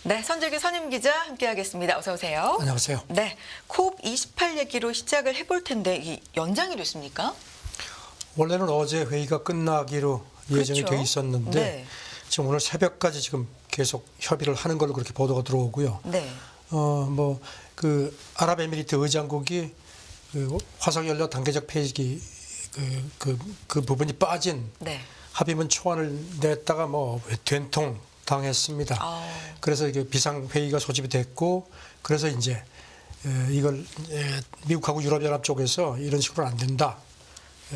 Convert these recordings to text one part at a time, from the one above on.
네, 선재규 선임 기자 함께하겠습니다. 어서 오세요. 안녕하세요. 네, COP28 얘기로 시작을 해볼 텐데 이 연장이 됐습니까? 원래는 어제 회의가 끝나기로 예정이 그렇죠. 돼 있었는데 네. 지금 오늘 새벽까지 지금 계속 협의를 하는 걸로 그렇게 보도가 들어오고요. 네. 그 아랍에미리트 의장국이 그 화석연료 단계적 폐기 그 부분이 빠진 네. 합의문 초안을 냈다가 된통 당했습니다. 그래서 이게 비상 회의가 소집이 됐고 그래서 이제 이걸 미국하고 유럽연합 쪽에서 이런 식으로 안 된다.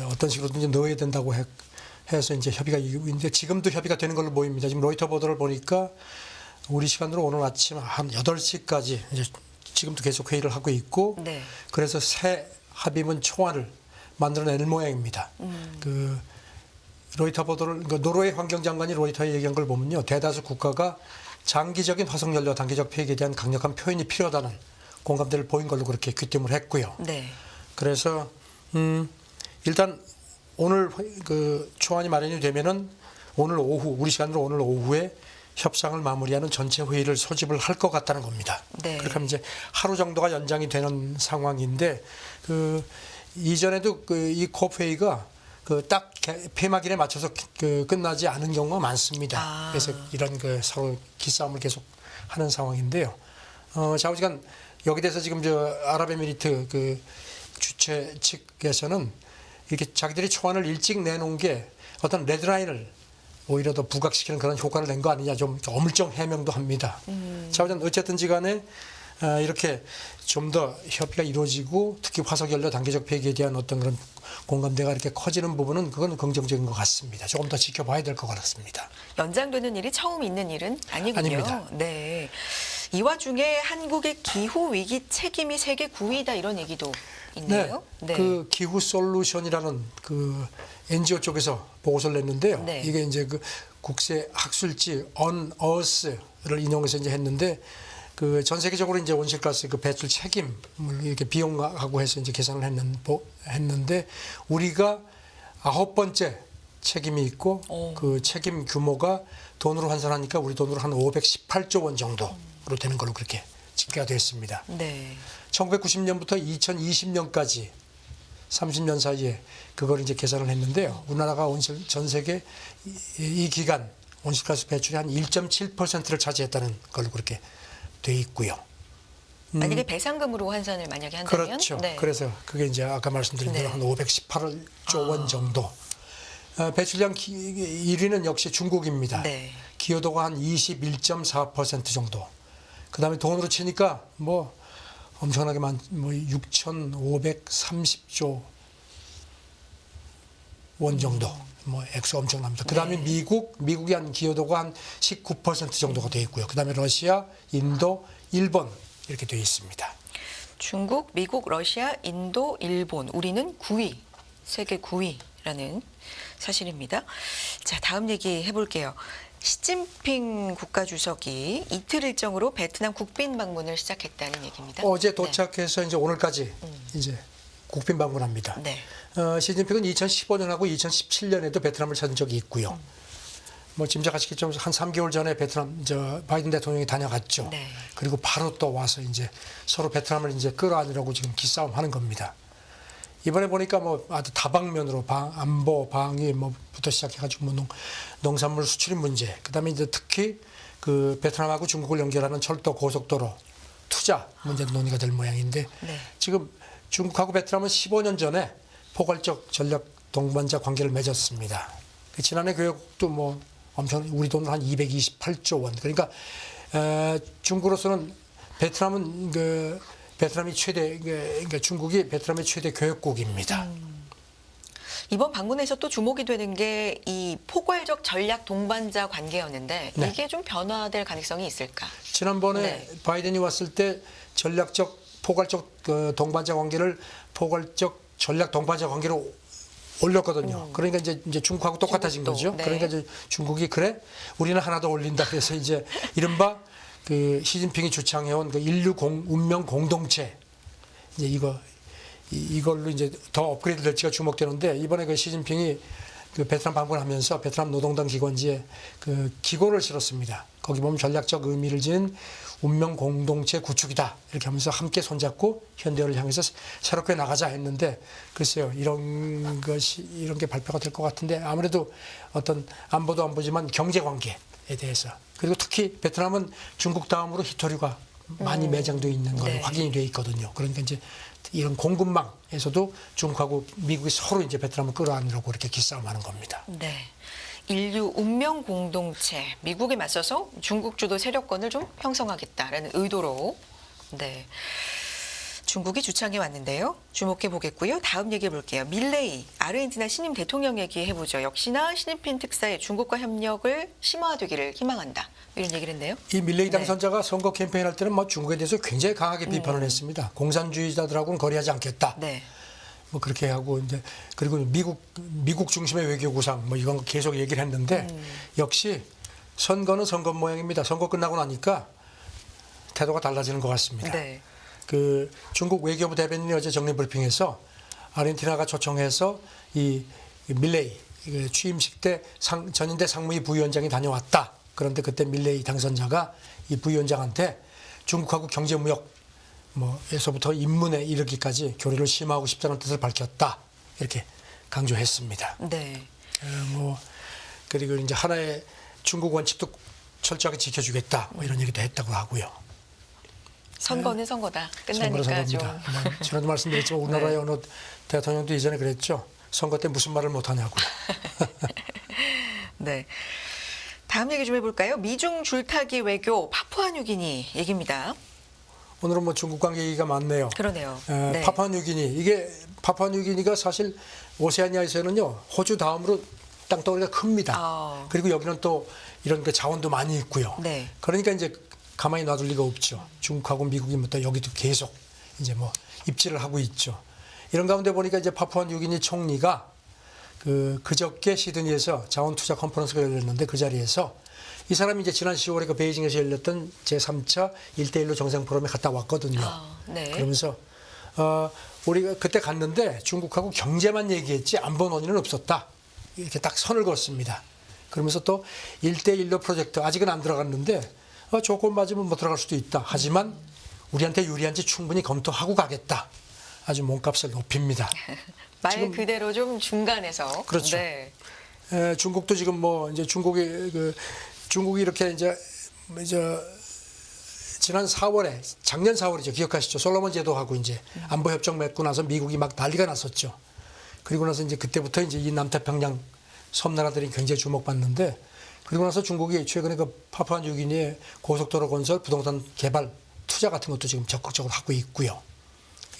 어떤 식으로든지 넣어야 된다고 해서 이제 협의가 있는데 지금도 협의가 되는 걸로 보입니다. 지금 로이터 보도를 보니까 우리 시간으로 오늘 아침 한 8시까지 이제 지금도 계속 회의를 하고 있고 네. 그래서 새 합의문 초안을 만들어낼 모양입니다. 그 로이터 보도를 노르웨이 환경장관이 로이터에 얘기한 걸 보면요. 대다수 국가가 장기적인 화석연료 단계적 폐기에 대한 강력한 표현이 필요하다는 공감대를 보인 걸로 그렇게 귀띔을 했고요. 네. 그래서 일단 오늘 그 초안이 마련이 되면은 오늘 오후 우리 시간으로 오늘 오후에 협상을 마무리하는 전체 회의를 소집을 할 것 같다는 겁니다. 네. 그렇게 하면 이제 하루 정도가 연장이 되는 상황인데 그 이전에도 이 COP 회의가 그 딱 폐막일에 맞춰서 끝나지 않은 경우가 많습니다. 그래서 이런 서로 기싸움을 계속 하는 상황인데요. 좌우지간 여기 대해서 지금 아랍에미리트 그 주최 측에서는 이렇게 자기들이 초안을 일찍 내놓은 게 어떤 레드라인을 오히려 더 부각시키는 그런 효과를 낸 거 아니냐 좀 어물쩍 해명도 합니다. 좌우지간 어쨌든지 간에 이렇게 좀 더 협의가 이루어지고 특히 화석연료 단계적 폐기에 대한 어떤 그런 공감대가 이렇게 커지는 부분은 그건 긍정적인 것 같습니다. 조금 더 지켜봐야 될 것 같습니다. 연장되는 일이 처음 있는 일은 아니군요. 아닙니다. 네. 이 와중에 한국의 기후 위기 책임이 세계 9위다 이런 얘기도 있네요. 네. 그 기후 솔루션이라는 그 NGO 쪽에서 보고서를 냈는데요. 네. 이게 이제 그 국제 학술지 On Earth를 인용해서 이제 했는데 그 전 세계적으로 이제 온실가스 그 배출 책임을 이렇게 비용하고 해서 이제 계산을 했는데 우리가 9번째 책임이 있고 그 책임 규모가 돈으로 환산하니까 우리 돈으로 한 518조 원 정도로 되는 걸로 그렇게 집계가 됐습니다. 네. 1990년부터 2020년까지 30년 사이에 그걸 이제 계산을 했는데요. 우리나라가 전 세계 이 기간 온실가스 배출의 한 1.7%를 차지했다는 걸로 그렇게 돼 있고요. 만약에 배상금으로 환산을 만약에 한다면 그렇죠. 네. 그래서 그게 이제 아까 말씀드린 대로 한 518조 원 정도. 배출량 1위는 역시 중국입니다. 네. 기여도가 한 21.4% 정도. 그다음에 돈으로 치니까 엄청나게 6,530조 원 정도. 액수 엄청납니다. 그다음에 네. 미국이 한 기여도가 한 19% 정도가 돼 있고요. 그다음에 러시아, 인도, 일본 이렇게 돼 있습니다. 중국, 미국, 러시아, 인도, 일본. 우리는 9위, 세계 9위라는 사실입니다. 자, 다음 얘기 해볼게요. 시진핑 국가주석이 이틀 일정으로 베트남 국빈 방문을 시작했다는 얘기입니다. 어제 도착해서 이제 오늘까지 이제 국빈 방문합니다. 네. 시진핑은 2015년하고 2017년에도 베트남을 찾은 적이 있고요. 짐작하시겠지만 한 3개월 전에 베트남 바이든 대통령이 다녀갔죠. 네. 그리고 바로 또 와서 이제 서로 베트남을 이제 끌어안으려고 지금 기싸움하는 겁니다. 이번에 보니까 아주 다방면으로 안보, 방위부터 시작해가지고 농산물 수출 문제, 그다음에 이제 특히 그 베트남하고 중국을 연결하는 철도 고속도로 투자 문제도 논의가 될 모양인데 네. 지금 중국하고 베트남은 15년 전에 포괄적 전략 동반자 관계를 맺었습니다. 지난해 교역도 엄청 우리 돈으로 한 228조 원. 그러니까 중국으로서는 베트남은 베트남이 그러니까 중국이 베트남의 최대 교역국입니다. 이번 방문에서 또 주목이 되는 게 이 포괄적 전략 동반자 관계였는데 네. 이게 좀 변화될 가능성이 있을까? 지난번에 네. 바이든이 왔을 때 전략적 포괄적 동반자 관계를 포괄적 전략 동반자 관계로 올렸거든요. 그러니까 이제 중국하고 똑같아진 중국도, 거죠. 네. 그러니까 이제 중국이 그래 우리는 하나 더 올린다. 그래서 이제 이른바 그 시진핑이 주창해온 그 인류 운명 공동체 이제 이걸로 이제 더 업그레이드 될지가 주목되는데 이번에 그 시진핑이 그 베트남 방문을 하면서 베트남 노동당 기관지에 그 기고를 실었습니다. 거기 보면 전략적 의미를 지닌 운명 공동체 구축이다 이렇게 하면서 함께 손잡고 현대화를 향해서 새롭게 나가자 했는데 글쎄요 이런 게 발표가 될 것 같은데 아무래도 어떤 안보도 안보지만 경제 관계에 대해서 그리고 특히 베트남은 중국 다음으로 히토류가 많이 매장되어 있는 걸 네. 확인이 되어 있거든요. 그러니까 이제 이런 공급망에서도 중국하고 미국이 서로 이제 베트남을 끌어안으려고 이렇게 기싸움하는 겁니다. 네. 인류 운명 공동체 미국에 맞서서 중국 주도 세력권을 좀 형성하겠다라는 의도로 네. 중국이 주창해 왔는데요. 주목해 보겠고요. 다음 얘기해 볼게요. 밀레이 아르헨티나 신임 대통령 얘기해 보죠. 역시나 시진핑 특사의 중국과 협력을 심화되기를 희망한다. 이런 얘기를 했네요. 이 밀레이 네. 당선자가 선거 캠페인할 때는 뭐 중국에 대해서 굉장히 강하게 비판을 했습니다. 공산주의자들하고는 거래하지 않겠다. 네. 뭐 그렇게 하고 이제 그리고 미국 중심의 외교 구상 뭐 이건 계속 얘기를 했는데 역시 선거는 선거 모양입니다. 선거 끝나고 나니까 태도가 달라지는 것 같습니다. 네. 그 중국 외교부 대변인이 어제 정례 브리핑에서 아르헨티나가 초청해서 이 밀레이 취임식 때 전인대 상무위 부위원장이 다녀왔다. 그런데 그때 밀레이 당선자가 이 부위원장한테 중국하고 경제 무역 뭐에서부터 인문에 이르기까지 교류를 심화하고 싶다는 뜻을 밝혔다. 이렇게 강조했습니다. 네. 그리고 이제 하나의 중국 원칙도 철저하게 지켜주겠다. 뭐 이런 얘기도 했다고 하고요. 선거는 선거다. 선거는 끝나니까 좀. 선거입니다. 지난주 말씀드렸지만 우리나라의 어느 대통령도 이전에 그랬죠. 선거 때 무슨 말을 못 하냐고요. 네. 다음 얘기 좀 해볼까요? 미중 줄타기 외교 파푸아뉴기니 얘기입니다. 오늘은 뭐 중국 관계 얘기가 많네요. 그러네요. 네. 파푸아뉴기니가 사실 오세아니아에서는요 호주 다음으로 땅덩어리가 큽니다. 그리고 여기는 또 이런 그 자원도 많이 있고요. 네. 그러니까 이제 가만히 놔둘 리가 없죠. 중국하고 미국이 또 여기도 계속 이제 뭐 입지를 하고 있죠. 이런 가운데 보니까 이제 파푸아뉴기니 총리가 그저께 시드니에서 자원 투자 컨퍼런스가 열렸는데 그 자리에서 이 사람이 이제 지난 10월에 그 베이징에서 열렸던 제3차 1대1로 정상 포럼에 갔다 왔거든요. 네. 그러면서 우리가 그때 갔는데 중국하고 경제만 얘기했지 안보 논의는 없었다. 이렇게 딱 선을 그었습니다. 그러면서 또 1대1로 프로젝트 아직은 안 들어갔는데 조건 맞으면 못 들어갈 수도 있다. 하지만 우리한테 유리한지 충분히 검토하고 가겠다. 아주 몸값을 높입니다. 말 그대로 좀 중간에서. 그렇죠. 네. 중국도 지금 뭐 이제 중국이 이렇게 이제 지난 4월에 작년 4월이죠. 기억하시죠? 솔로몬 제도하고 이제 안보 협정 맺고 나서 미국이 막 난리가 났었죠. 그리고 나서 이제 그때부터 이제 이 남태평양 섬나라들이 굉장히 주목받는데 그리고 나서 중국이 최근에 그 파푸아뉴기니의 고속도로 건설, 부동산 개발 투자 같은 것도 지금 적극적으로 하고 있고요.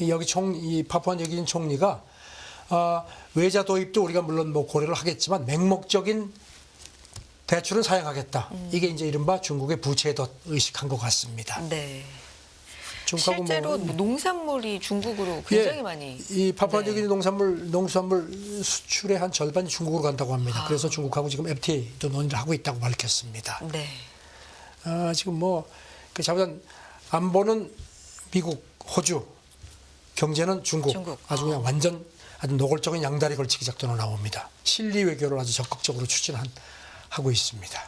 여기 이 파푸아뉴기니 총리가 외자 도입도 우리가 물론 뭐 고려를 하겠지만 맹목적인 대출은 사양하겠다. 이게 이제 이른바 중국의 부채덧 의식한 것 같습니다. 네. 중국하고 실제로 뭐, 농산물이 중국으로 굉장히 많이. 이 파푸아뉴기니 네. 농산물 수출의 한 절반이 중국으로 간다고 합니다. 그래서 중국하고 지금 FTA도 논의를 하고 있다고 밝혔습니다. 네. 지금 그 자보단 안보는 미국, 호주, 경제는 중국. 아주 그냥 완전 아주 노골적인 양다리 걸치기 작전으로 나옵니다. 실리 외교를 아주 적극적으로 추진하고 있습니다.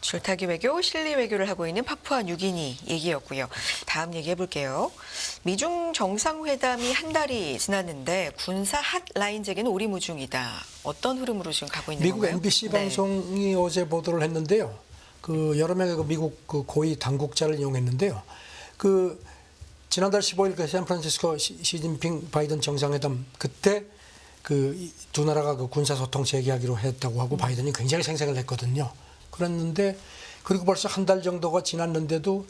줄타기 외교, 실리 외교를 하고 있는 파푸아뉴기니 얘기였고요. 다음 얘기해 볼게요. 미중 정상회담이 한 달이 지났는데 군사 핫라인 제기는 오리무중이다. 어떤 흐름으로 지금 가고 있는 미국 건가요? MBC 네. 방송이 어제 보도를 했는데요. 여러 명의 미국 고위 당국자를 이용했는데요. 지난달 15일 샌프란시스코 시진핑 바이든 정상회담 그때 두 나라가 군사 소통 재개하기로 했다고 하고 바이든이 굉장히 생생을 했거든요. 그랬는데 그리고 벌써 한 달 정도가 지났는데도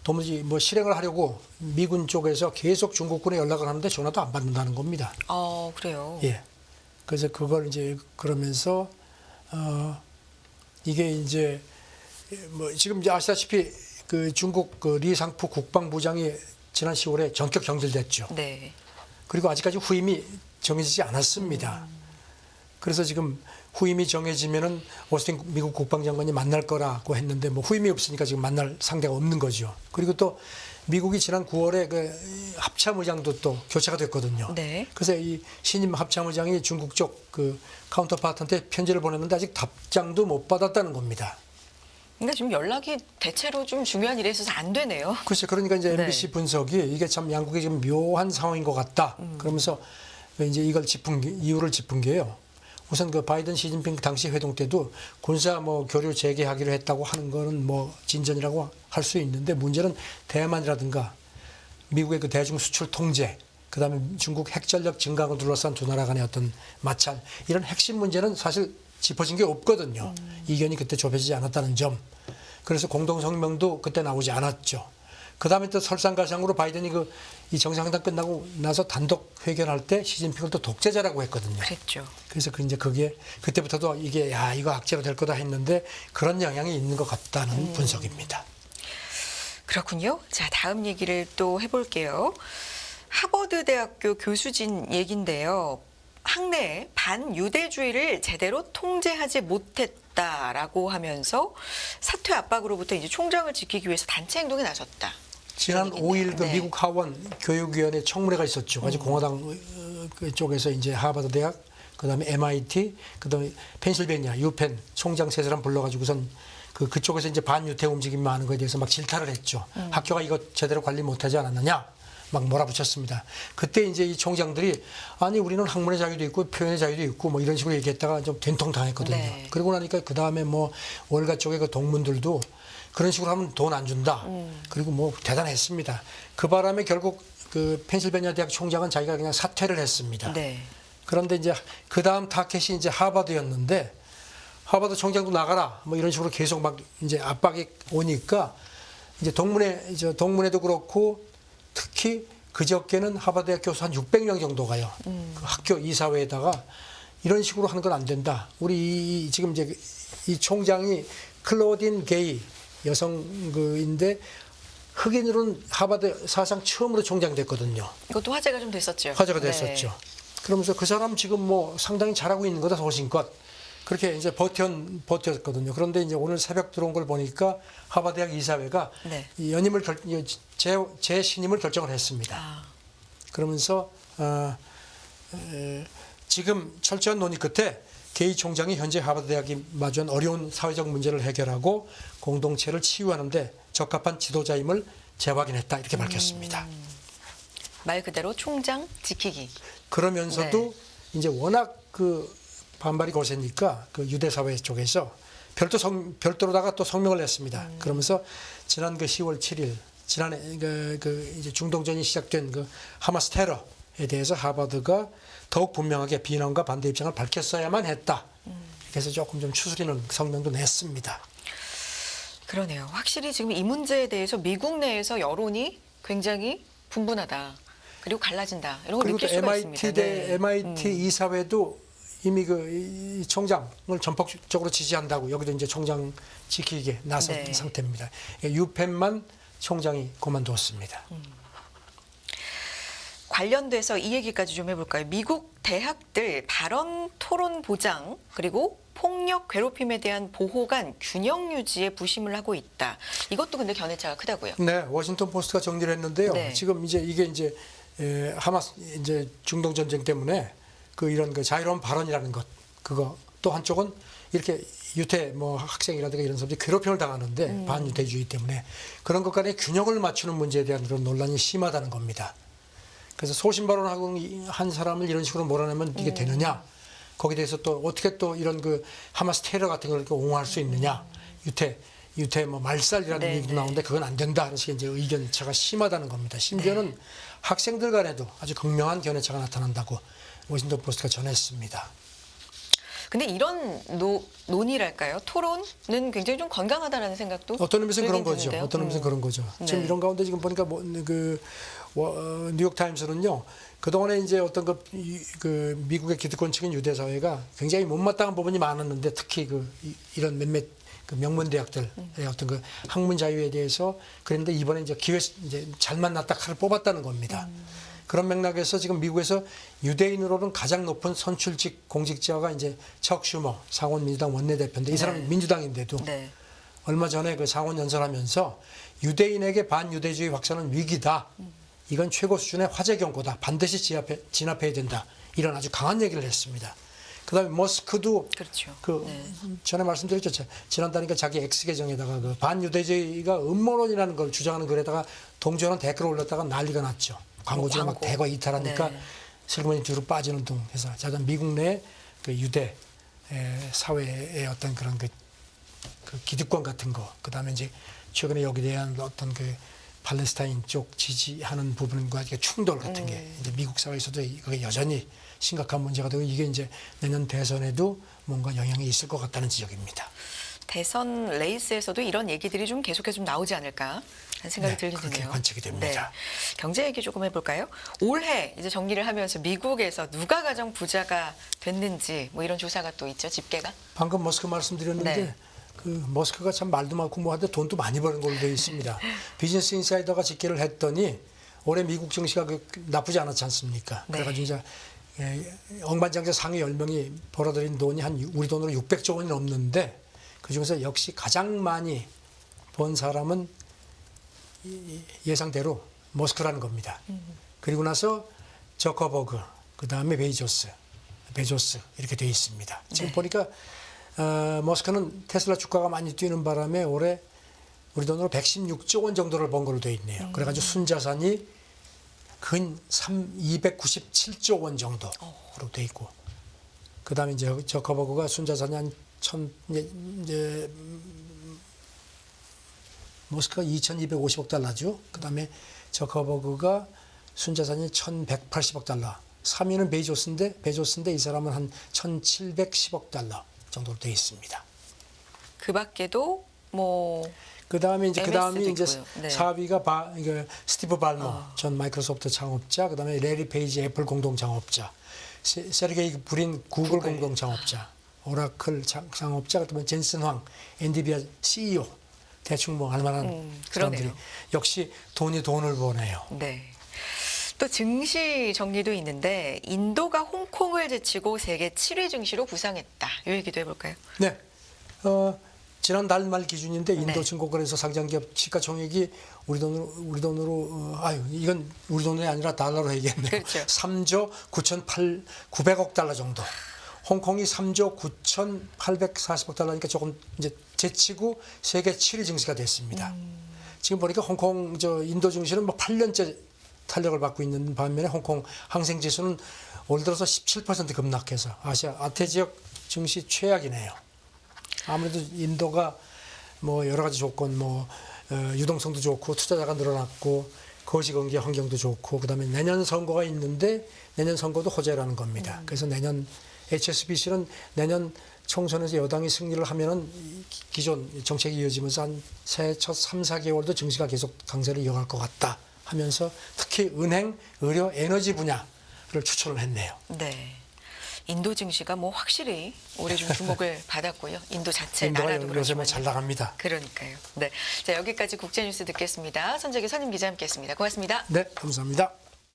도무지 뭐 실행을 하려고 미군 쪽에서 계속 중국군에 연락을 하는데 전화도 안 받는다는 겁니다. 그래요. 예. 그래서 그걸 이제 그러면서 이게 이제 뭐 지금 이제 아시다시피 중국 리상푸 국방부장이 지난 10월에 전격 경질됐죠. 네. 그리고 아직까지 후임이 정해지지 않았습니다. 그래서 지금 후임이 정해지면은 오스틴 미국 국방장관이 만날 거라고 했는데 뭐 후임이 없으니까 지금 만날 상대가 없는 거죠. 그리고 또 미국이 지난 9월에 그 합참의장도 또 교체가 됐거든요. 네. 그래서 이 신임 합참의장이 중국 쪽 그 카운터파트한테 편지를 보냈는데 아직 답장도 못 받았다는 겁니다. 그러니까 지금 연락이 대체로 좀 중요한 일에 있어서 안 되네요. 글쎄, 그러니까 이제 네. MBC 분석이 이게 참 양국이 지금 묘한 상황인 것 같다. 그러면서 이제 이걸 이유를 짚은 게요. 우선 그 바이든 시진핑 당시 회동 때도 군사 뭐 교류 재개하기로 했다고 하는 거는 뭐 진전이라고 할 수 있는데, 문제는 대만이라든가 미국의 그 대중 수출 통제, 그다음에 중국 핵전력 증강을 둘러싼 두 나라 간의 어떤 마찰, 이런 핵심 문제는 사실 짚어진 게 없거든요. 이견이 그때 좁혀지지 않았다는 점. 그래서 공동 성명도 그때 나오지 않았죠. 그다음에 또 설상가상으로 바이든이 이 정상회담 끝나고 나서 단독 회견할 때 시진핑을 또 독재자라고 했거든요. 그랬죠. 그래서 이제 그게 그때부터도 이게 이거 악재로 될 거다 했는데 그런 영향이 있는 것 같다는 분석입니다. 그렇군요. 자, 다음 얘기를 또 해볼게요. 하버드 대학교 교수진 얘긴데요. 학내에 반유대주의를 제대로 통제하지 못했다라고 하면서 사퇴 압박으로부터 이제 총장을 지키기 위해서 단체 행동에 나섰다. 지난 5일 그 네. 미국 하원 교육위원회 청문회가 있었죠. 아직 공화당 쪽에서 이제 하버드 대학, 그다음에 MIT, 그다음에 펜실베니아 유펜 총장 세 사람 불러가지고선 그쪽에서 이제 반유태 움직임이 많은 거에 대해서 막 질타를 했죠. 학교가 이거 제대로 관리 못하지 않았느냐, 막 몰아붙였습니다. 그때 이제 이 총장들이 아니 우리는 학문의 자유도 있고 표현의 자유도 있고 뭐 이런 식으로 얘기했다가 좀 된통 당했거든요. 네. 그러고 나니까 그 다음에 뭐 월가 쪽의 그 동문들도 그런 식으로 하면 돈 안 준다. 그리고 뭐 대단했습니다. 그 바람에 결국 그 펜실베니아 대학 총장은 자기가 그냥 사퇴를 했습니다. 네. 그런데 이제 그 다음 타켓이 이제 하버드였는데 하버드 총장도 나가라 뭐 이런 식으로 계속 막 이제 압박이 오니까 이제 동문회도 그렇고 특히 그저께는 하버드 대학 교수 한 600명 정도가요. 그 학교 이사회에다가 이런 식으로 하는 건 안 된다. 우리 지금 이제 이 총장이 클로딘 게이 여성인데 흑인으로는 하버드 사상 처음으로 총장 됐거든요. 이것도 화제가 좀 됐었죠. 화제가 네. 됐었죠. 그러면서 그 사람 지금 뭐 상당히 잘하고 있는 거다 소신껏 그렇게 이제 버텼거든요. 그런데 이제 오늘 새벽 들어온 걸 보니까 하버드 대학 이사회가 네. 이 재신임을 결정을 했습니다. 아, 그러면서 지금 철저한 논의 끝에 게이 총장이 현재 하버드 대학이 마주한 어려운 사회적 문제를 해결하고 공동체를 치유하는데 적합한 지도자임을 재확인했다 이렇게 밝혔습니다. 말 그대로 총장 지키기. 그러면서도 이제 워낙 그 반발이 거세니까 그 유대 사회 쪽에서 별도로다가 또 성명을 냈습니다. 그러면서 지난 그 10월 7일 지난해 그 이제 중동전이 시작된 그 하마스 테러에 대해서 하버드가 더욱 분명하게 비난과 반대 입장을 밝혔어야만 했다. 그래서 조금 좀 추스리는 성명도 냈습니다. 그러네요. 확실히 지금 이 문제에 대해서 미국 내에서 여론이 굉장히 분분하다. 그리고 갈라진다. 이런 걸 그리고 또 느낄 수가 있습니다. MIT 이사회도 이미 이 총장을 전폭적으로 지지한다고 여기도 이제 총장 지키기에 나선 네. 상태입니다. 유펜만 총장이 그만뒀습니다. 관련돼서 이 얘기까지 좀 해볼까요? 미국 대학들 발언 토론 보장 그리고 폭력 괴롭힘에 대한 보호 간 균형 유지에 부심을 하고 있다. 이것도 근데 견해차가 크다고요. 네, 워싱턴 포스트가 정리를 했는데요. 네. 지금 이게 하마스 이제 중동 전쟁 때문에 이런 자유로운 발언이라는 것 그거 또 한쪽은 이렇게 유태 뭐 학생이라든가 이런 사람들이 괴롭힘을 당하는데 반유태주의 때문에 그런 것 간의 균형을 맞추는 문제에 대한 그런 논란이 심하다는 겁니다. 그래서 소신 발언하고 한 사람을 이런 식으로 몰아내면 이게 되느냐? 거기에 대해서 또 어떻게 또 이런 하마스 테러 같은 걸 이렇게 옹호할 수 있느냐? 유태 뭐 말살이라는 네, 얘기도 네. 나오는데 그건 안 된다 하는 식의 이제 의견차가 심하다는 겁니다. 심지어는 학생들 간에도 아주 극명한 견해차가 나타난다고 워싱턴 포스트가 전했습니다. 근데 이런 논의랄까요? 토론은 굉장히 좀 건강하다라는 생각도 어떤 의미에서는 그런 들긴 거죠. 드는데요. 어떤 의미에서는 그런 거죠. 지금 네. 이런 가운데 지금 보니까 뉴욕 타임스는요. 그동안에 이제 어떤 미국의 기득권층인 유대 사회가 굉장히 못마땅한 부분이 많았는데 특히 이런 몇몇 명문 대학들의 어떤 학문 자유에 대해서 그런데 이번에 이제 이제 잘 만났다 칼을 뽑았다는 겁니다. 그런 맥락에서 지금 미국에서 유대인으로는 가장 높은 선출직 공직자가 이제 척 슈머 상원 민주당 원내대표인데 이 사람은 네. 민주당인데도 네. 얼마 전에 상원 연설하면서 유대인에게 반유대주의 확산은 위기다. 이건 최고 수준의 화재 경고다. 반드시 진압해야 된다. 이런 아주 강한 얘기를 했습니다. 그다음에 머스크도 그렇죠. 전에 말씀드렸죠. 지난달이니까 자기 X 계정에다가 그 반유대주의가 음모론이라는 걸 주장하는 글에다가 동조하는 댓글을 올렸다가 난리가 났죠. 광고주가 막 대거 이탈하니까 네. 슬그머니 뒤로 빠지는 등 해서 자전 미국 내 그 유대 사회의 어떤 그런 그 기득권 같은 거, 그다음에 이제 최근에 여기에 대한 어떤 그 팔레스타인 쪽 지지하는 부분과 이게 충돌 같은 게 이제 미국 사회에서도 이게 여전히 심각한 문제가 되고 이게 이제 내년 대선에도 뭔가 영향이 있을 것 같다는 지적입니다. 대선 레이스에서도 이런 얘기들이 좀 계속해서 좀 나오지 않을까 하는 생각이 네, 들긴 그렇게 드네요. 관측이 됩니다. 네. 경제 얘기 조금 해볼까요? 올해 이제 정리를 하면서 미국에서 누가 가장 부자가 됐는지 뭐 이런 조사가 또 있죠, 집계가. 방금 머스크 말씀드렸는데 네. 그 머스크가 참 말도 많고 뭐하는데 돈도 많이 버는 걸로 되어 있습니다. 비즈니스 인사이더가 집계를 했더니 올해 미국 증시가 나쁘지 않았지 않습니까? 네. 그래가지고 이제 억만장자 상위 10명이 벌어들인 돈이 한 우리 돈으로 600조 원이 넘는데 그중에서 역시 가장 많이 번 사람은 예상대로 머스크라는 겁니다. 그리고 나서 저커버그, 그 다음에 베조스 이렇게 되어 있습니다. 지금 네. 보니까 머스크는 테슬라 주가가 많이 뛰는 바람에 올해 우리 돈으로 116조 원 정도를 번 걸로 되어 있네요. 그래가지고 순자산이 근 297조 원 정도로 되어 있고, 그 다음에 이제 저커버그가 순자산이 한 이제 머스크가 2,250억 달러죠. 그 다음에 저커버그가 순자산이 1,180억 달러. 3위는 베조스인데 이 사람은 한 1,710억 달러 정도로 되어 있습니다. 그 밖에도 뭐 그다음에 이제 MS도 있고요. 네. 4위가 스티브 발머 전 마이크로소프트 창업자, 그다음에 레리 페이지 애플 공동 창업자, 세르게이 브린 구글 공동 창업자, 오라클 창업자, 그다음에 젠슨 황 엔비디아 CEO. 대충 뭐 할만한 사람들이 역시 돈을 버네요. 네. 또 증시 정리도 있는데 인도가 홍콩을 제치고 세계 7위 증시로 부상했다. 이 얘기도 해볼까요? 네. 지난달 말 기준인데 인도 네. 증권거래소 상장기업 시가총액이 우리 돈으로 이건 우리 돈이 아니라 달러로 얘기했네요. 그렇죠. 3조 9,900억 달러 정도. 홍콩이 3조 9,840억 달러니까 조금 이제 제치고 세계 7위 증시가 됐습니다. 지금 보니까 홍콩 인도 증시는 뭐 8년째 탄력을 받고 있는 반면에 홍콩 항생 지수는 올 들어서 17% 급락해서 아태 지역 증시 최악이네요. 아무래도 인도가 뭐 여러 가지 조건 유동성도 좋고 투자자가 늘어났고 거시경제 환경도 좋고 그다음에 내년 선거가 있는데 내년 선거도 호재라는 겁니다. 그래서 내년 HSBC는 내년 총선에서 여당이 승리를 하면은 기존 정책이 이어지면서 한 새해 첫 3, 4개월도 증시가 계속 강세를 이어갈 것 같다 하면서 특히 은행, 의료, 에너지 분야를 추천을 했네요. 네. 인도 증시가 뭐 확실히 올해 좀 주목을 받았고요. 인도 자체 인도가 나라도 요새 그렇지만 잘 나갑니다. 그러니까요. 네. 자, 여기까지 국제뉴스 듣겠습니다. 손재기 선임 기자 함께했습니다. 고맙습니다. 네, 감사합니다.